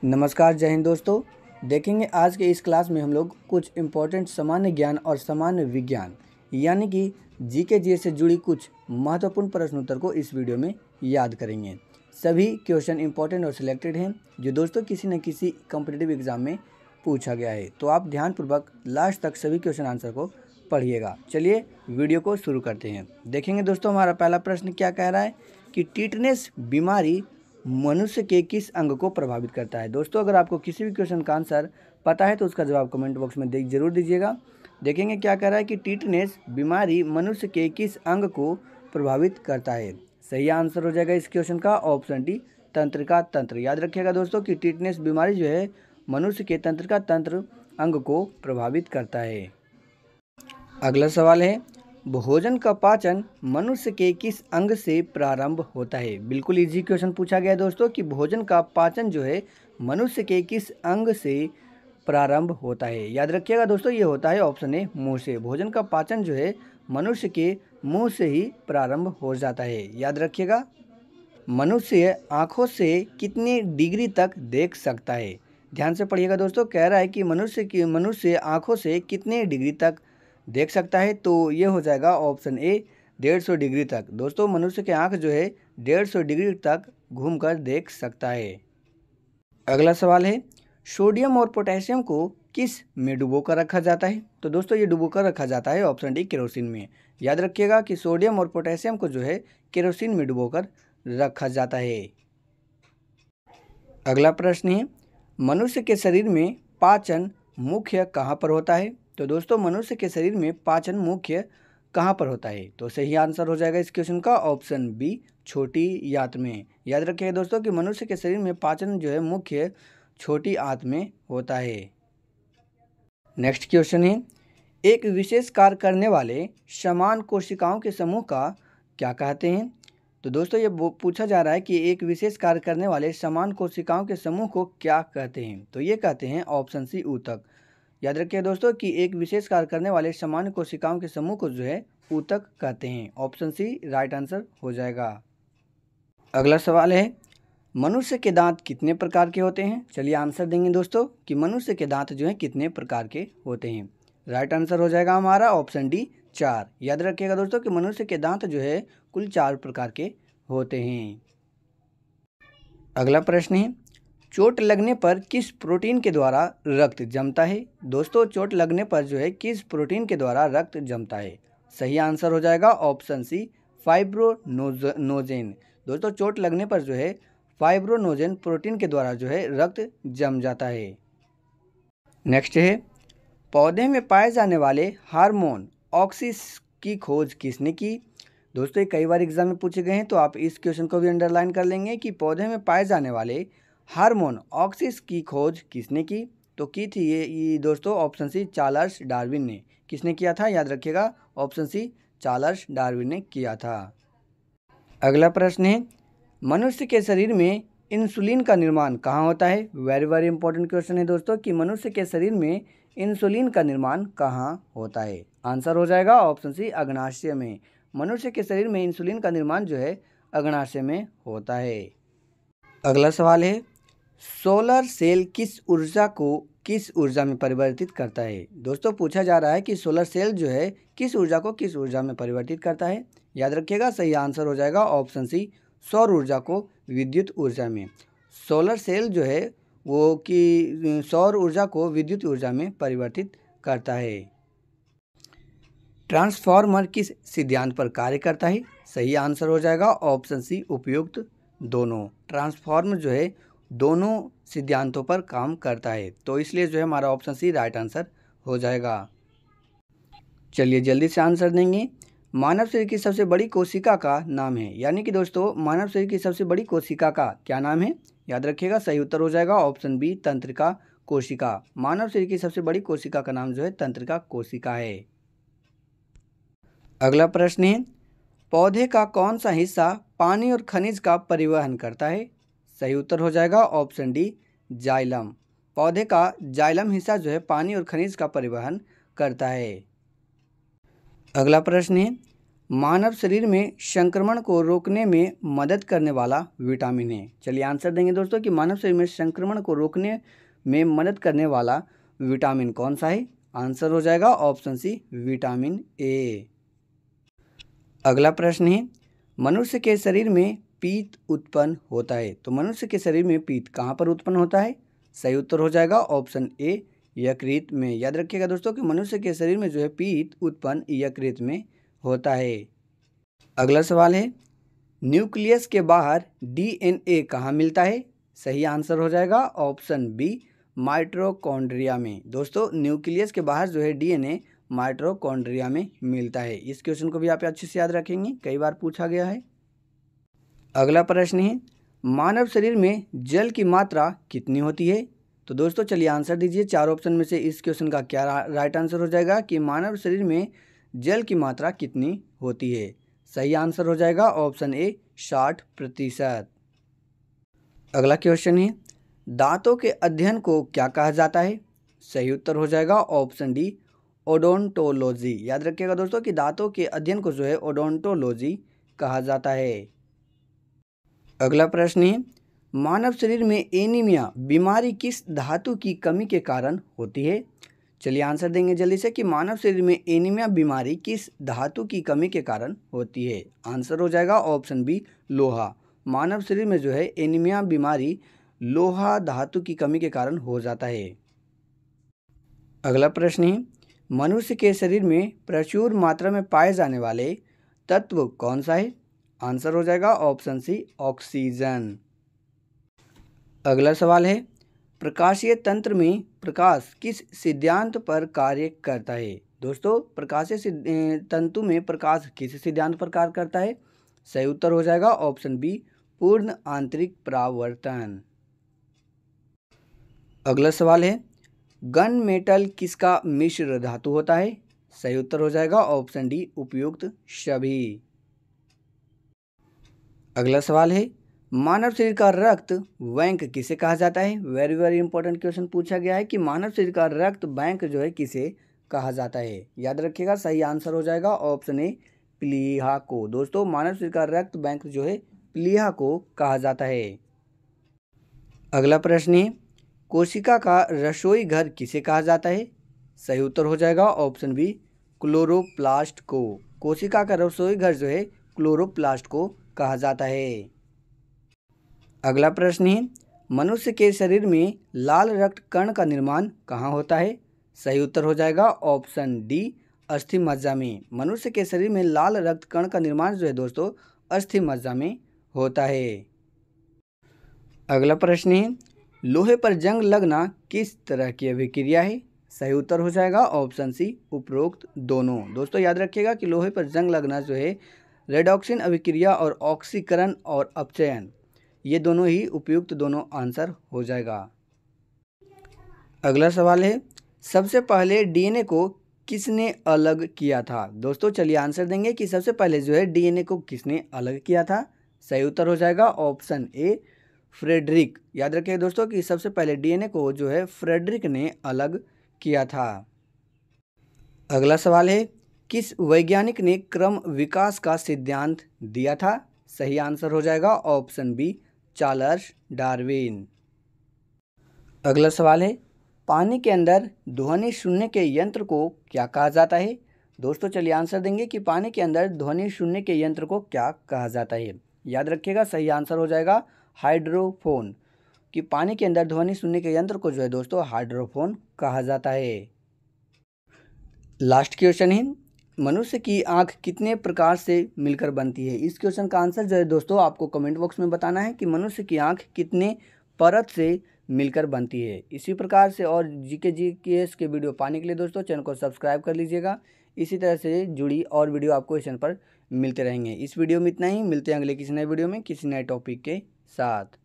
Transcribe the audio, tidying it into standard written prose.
नमस्कार, जय हिंद दोस्तों। देखेंगे आज के इस क्लास में हम लोग कुछ इम्पोर्टेंट सामान्य ज्ञान और सामान्य विज्ञान यानी कि जीके जीएस से जुड़ी कुछ महत्वपूर्ण प्रश्न उत्तर को इस वीडियो में याद करेंगे। सभी क्वेश्चन इम्पोर्टेंट और सिलेक्टेड हैं जो दोस्तों किसी न किसी कॉम्पिटिटिव एग्जाम में पूछा गया है, तो आप ध्यानपूर्वक लास्ट तक सभी क्वेश्चन आंसर को पढ़िएगा। चलिए वीडियो को शुरू करते हैं। देखेंगे दोस्तों हमारा पहला प्रश्न क्या कह रहा है कि टिटनेस बीमारी मनुष्य के किस अंग को प्रभावित करता है। दोस्तों अगर आपको किसी भी क्वेश्चन का आंसर पता है तो उसका जवाब कमेंट बॉक्स में जरूर दीजिएगा। देखेंगे क्या कह रहा है कि टिटनेस बीमारी मनुष्य के किस अंग को प्रभावित करता है। सही आंसर हो जाएगा इस क्वेश्चन का ऑप्शन डी, तंत्रिका तंत्र। याद रखिएगा दोस्तों कि टिटनेस बीमारी जो है मनुष्य के तंत्रिका तंत्र अंग को प्रभावित करता है। अगला सवाल है, भोजन का पाचन मनुष्य के किस अंग से प्रारंभ होता है। बिल्कुल इजी क्वेश्चन पूछा गया है दोस्तों कि भोजन का पाचन जो है मनुष्य के किस अंग से प्रारंभ होता है। याद रखिएगा दोस्तों ये होता है ऑप्शन ए, मुंह से। भोजन का पाचन जो है मनुष्य के मुंह से ही प्रारंभ हो जाता है। याद रखिएगा। मनुष्य आँखों से कितनी डिग्री तक देख सकता है। ध्यान से पढ़िएगा दोस्तों, कह रहा है कि मनुष्य आँखों से कितने डिग्री तक देख सकता है, तो ये हो जाएगा ऑप्शन ए, 150 डिग्री तक। दोस्तों मनुष्य के आँख जो है 150 डिग्री तक घूमकर देख सकता है। अगला सवाल है, सोडियम और पोटेशियम को किस में डुबो कर रखा जाता है। तो दोस्तों ये डुबो कर रखा जाता है ऑप्शन डी, केरोसिन में। याद रखिएगा कि सोडियम और पोटेशियम को जो है केरोसिन में डुबो कर रखा जाता है। अगला प्रश्न है, मनुष्य के शरीर में पाचन मुख्य कहाँ पर होता है। तो दोस्तों मनुष्य के शरीर में पाचन मुख्य कहाँ पर होता है, तो सही आंसर हो जाएगा इस क्वेश्चन का ऑप्शन बी, छोटी आंत में। याद रखिएगा दोस्तों कि मनुष्य के शरीर में पाचन जो है मुख्य छोटी आंत में होता है। नेक्स्ट क्वेश्चन है, एक विशेष कार्य करने वाले समान कोशिकाओं के समूह का क्या कहते हैं। तो दोस्तों ये पूछा जा रहा है कि एक विशेष कार्य करने वाले समान कोशिकाओं के समूह को क्या कहते हैं, तो ये कहते हैं ऑप्शन सी, ऊतक। याद रखिए दोस्तों कि एक विशेष कार्य करने वाले समान कोशिकाओं के समूह को जो है ऊतक कहते हैं। ऑप्शन सी राइट आंसर हो जाएगा। अगला सवाल है, मनुष्य के दांत कितने प्रकार के होते हैं। चलिए आंसर देंगे दोस्तों कि मनुष्य के दांत जो है कितने प्रकार के होते हैं। राइट आंसर हो जाएगा हमारा ऑप्शन डी, 4। याद रखिएगा दोस्तों कि मनुष्य के दांत जो है कुल 4 प्रकार के होते हैं। अगला प्रश्न है, चोट लगने पर किस प्रोटीन के द्वारा रक्त जमता है। दोस्तों चोट लगने पर जो है किस प्रोटीन के द्वारा रक्त जमता है। सही आंसर हो जाएगा ऑप्शन सी, फाइब्रोनोजेन। दोस्तों चोट लगने पर जो है फाइब्रोनोजेन प्रोटीन के द्वारा जो है रक्त जम जाता है। नेक्स्ट है, पौधे में पाए जाने वाले हार्मोन ऑक्सिस की खोज किसने की। दोस्तों ये कई बार एग्जाम में पूछे गए हैं, तो आप इस क्वेश्चन को भी अंडरलाइन कर लेंगे कि पौधे में पाए जाने वाले हार्मोन ऑक्सिस की खोज किसने की, तो की थी ये दोस्तों ऑप्शन सी, चार्ल्स डार्विन ने। किसने किया था, याद रखिएगा ऑप्शन सी, चार्ल्स डार्विन ने किया था। अगला प्रश्न है, मनुष्य के शरीर में इंसुलिन का निर्माण कहाँ होता है। वेरी वेरी इंपॉर्टेंट क्वेश्चन है दोस्तों कि मनुष्य के शरीर में इंसुलिन का निर्माण कहाँ होता है। आंसर हो जाएगा ऑप्शन सी, अग्नाशय में। मनुष्य के शरीर में इंसुलिन का निर्माण जो है अग्नाशय में होता है। अगला सवाल है, सोलर सेल किस ऊर्जा में परिवर्तित करता है। दोस्तों पूछा जा रहा है कि सोलर सेल जो है किस ऊर्जा को किस ऊर्जा में परिवर्तित करता है। याद रखिएगा सही आंसर हो जाएगा ऑप्शन सी, सौर ऊर्जा को विद्युत ऊर्जा में। सोलर सेल जो है वो कि सौर ऊर्जा को विद्युत ऊर्जा में परिवर्तित करता है। ट्रांसफार्मर किस सिद्धांत पर कार्य करता है। सही आंसर हो जाएगा ऑप्शन सी, उपयुक्त दोनों। ट्रांसफार्मर जो है दोनों सिद्धांतों पर काम करता है, तो इसलिए जो है हमारा ऑप्शन सी राइट आंसर हो जाएगा। चलिए जल्दी से आंसर देंगे। मानव शरीर की सबसे बड़ी कोशिका का नाम है, यानी कि दोस्तों मानव शरीर की सबसे बड़ी कोशिका का क्या नाम है। याद रखिएगा सही उत्तर हो जाएगा ऑप्शन बी, तंत्रिका कोशिका। मानव शरीर की सबसे बड़ी कोशिका का नाम जो है तंत्रिका कोशिका है। अगला प्रश्न है, पौधे का कौन सा हिस्सा पानी और खनिज का परिवहन करता है। सही उत्तर हो जाएगा ऑप्शन डी, जाइलम। पौधे का जाइलम हिस्सा जो है पानी और खनिज का परिवहन करता है। अगला प्रश्न है, मानव शरीर में संक्रमण को रोकने में मदद करने वाला विटामिन है। चलिए आंसर देंगे दोस्तों कि मानव शरीर में संक्रमण को रोकने में मदद करने वाला विटामिन कौन सा है। आंसर हो जाएगा ऑप्शन सी विटामिन ए। अगला प्रश्न है, मनुष्य के शरीर में पीत उत्पन्न होता है। तो मनुष्य के शरीर में पीत कहाँ पर उत्पन्न होता है। सही उत्तर हो जाएगा ऑप्शन ए यकृत में। याद रखिएगा दोस्तों कि मनुष्य के शरीर में जो है पीत उत्पन्न यकृत में होता है। अगला सवाल है, न्यूक्लियस के बाहर डीएनए कहाँ मिलता है। सही आंसर हो जाएगा ऑप्शन बी माइटोकॉन्ड्रिया में। दोस्तों न्यूक्लियस के बाहर जो है डीएनए माइटोकॉन्ड्रिया में मिलता है। इस क्वेश्चन को भी आप अच्छे से याद रखेंगे, कई बार पूछा गया है। अगला प्रश्न है, मानव शरीर में जल की मात्रा कितनी होती है। तो दोस्तों चलिए आंसर दीजिए। चार ऑप्शन में से इस क्वेश्चन का क्या राइट आंसर हो जाएगा कि मानव शरीर में जल की मात्रा कितनी होती है। सही आंसर हो जाएगा ऑप्शन ए 60%। अगला क्वेश्चन है, दांतों के अध्ययन को क्या कहा जाता है। सही उत्तर हो जाएगा ऑप्शन डी ओडोंटोलॉजी। याद रखिएगा दोस्तों कि दांतों के अध्ययन को जो है ओडोंटोलॉजी कहा जाता है। अगला प्रश्न है, मानव शरीर में एनीमिया बीमारी किस धातु की कमी के कारण होती है। चलिए आंसर देंगे जल्दी से कि मानव शरीर में एनीमिया बीमारी किस धातु की कमी के कारण होती है। आंसर हो जाएगा ऑप्शन बी लोहा। मानव शरीर में जो है एनीमिया बीमारी लोहा धातु की कमी के कारण हो जाता है। अगला प्रश्न है, मनुष्य के शरीर में प्रचुर मात्रा में पाए जाने वाले तत्व कौन सा है। आंसर हो जाएगा ऑप्शन सी ऑक्सीजन। अगला सवाल है, प्रकाशीय तंत्र में प्रकाश किस सिद्धांत पर कार्य करता है। दोस्तों प्रकाशीय तंतु में प्रकाश किस सिद्धांत पर कार्य करता है। सही उत्तर हो जाएगा ऑप्शन बी पूर्ण आंतरिक परावर्तन। अगला सवाल है, गन मेटल किसका मिश्र धातु होता है। सही उत्तर हो जाएगा ऑप्शन डी उपयुक्त सभी। अगला सवाल है, मानव शरीर का रक्त बैंक किसे कहा जाता है। वेरी वेरी इंपॉर्टेंट क्वेश्चन पूछा गया है कि मानव शरीर का रक्त बैंक जो है किसे कहा जाता है। याद रखिएगा सही आंसर हो जाएगा ऑप्शन ए प्लीहा को। दोस्तों मानव शरीर का रक्त बैंक जो है प्लीहा को कहा जाता है। अगला प्रश्न है, कोशिका का रसोई घर किसे कहा जाता है। सही उत्तर हो जाएगा ऑप्शन बी क्लोरोप्लास्ट को। कोशिका का रसोई घर जो है क्लोरोप्लास्ट को कहा जाता है। अगला प्रश्न है, मनुष्य के शरीर में लाल रक्त कण का निर्माण कहाँ होता है। सही उत्तर हो जाएगा ऑप्शन डी अस्थि मज्जा में। मनुष्य के शरीर में लाल रक्त कण का निर्माण जो है दोस्तों अस्थि मज्जा में होता है। अगला प्रश्न है, लोहे पर जंग लगना किस तरह की अभिक्रिया है। सही उत्तर हो जाएगा ऑप्शन सी उपरोक्त दोनों। दोस्तों याद रखिएगा कि लोहे पर जंग लगना जो है रेडॉक्सिन अभिक्रिया और ऑक्सीकरण और अपचयन ये दोनों ही उपयुक्त दोनों आंसर हो जाएगा। अगला सवाल है, सबसे पहले डीएनए को किसने अलग किया था। दोस्तों चलिए आंसर देंगे कि सबसे पहले जो है डीएनए को किसने अलग किया था। सही उत्तर हो जाएगा ऑप्शन ए फ्रेडरिक। याद रखिए दोस्तों कि सबसे पहले डीएनए को जो है फ्रेडरिक ने अलग किया था। अगला सवाल है, किस वैज्ञानिक ने क्रम विकास का सिद्धांत दिया था। सही आंसर हो जाएगा ऑप्शन बी चार्ल्स डार्विन। अगला सवाल है, पानी के अंदर ध्वनि सुनने के यंत्र को क्या कहा जाता है। दोस्तों चलिए आंसर देंगे कि पानी के अंदर ध्वनि सुनने के यंत्र को क्या कहा जाता है। याद रखिएगा सही आंसर हो जाएगा हाइड्रोफोन। कि पानी के अंदर ध्वनि सुनने के यंत्र को जो है दोस्तों हाइड्रोफोन कहा जाता है। लास्ट क्वेश्चन है, मनुष्य की आंख कितने प्रकार से मिलकर बनती है। इस क्वेश्चन का आंसर जो है दोस्तों आपको कमेंट बॉक्स में बताना है कि मनुष्य की आंख कितने परत से मिलकर बनती है। इसी प्रकार से और जीके के वीडियो पाने के लिए दोस्तों चैनल को सब्सक्राइब कर लीजिएगा। इसी तरह से जुड़ी और वीडियो आपको इस चैनल पर मिलते रहेंगे। इस वीडियो में इतना ही, मिलते हैं अगले किसी नए वीडियो में किसी नए टॉपिक के साथ।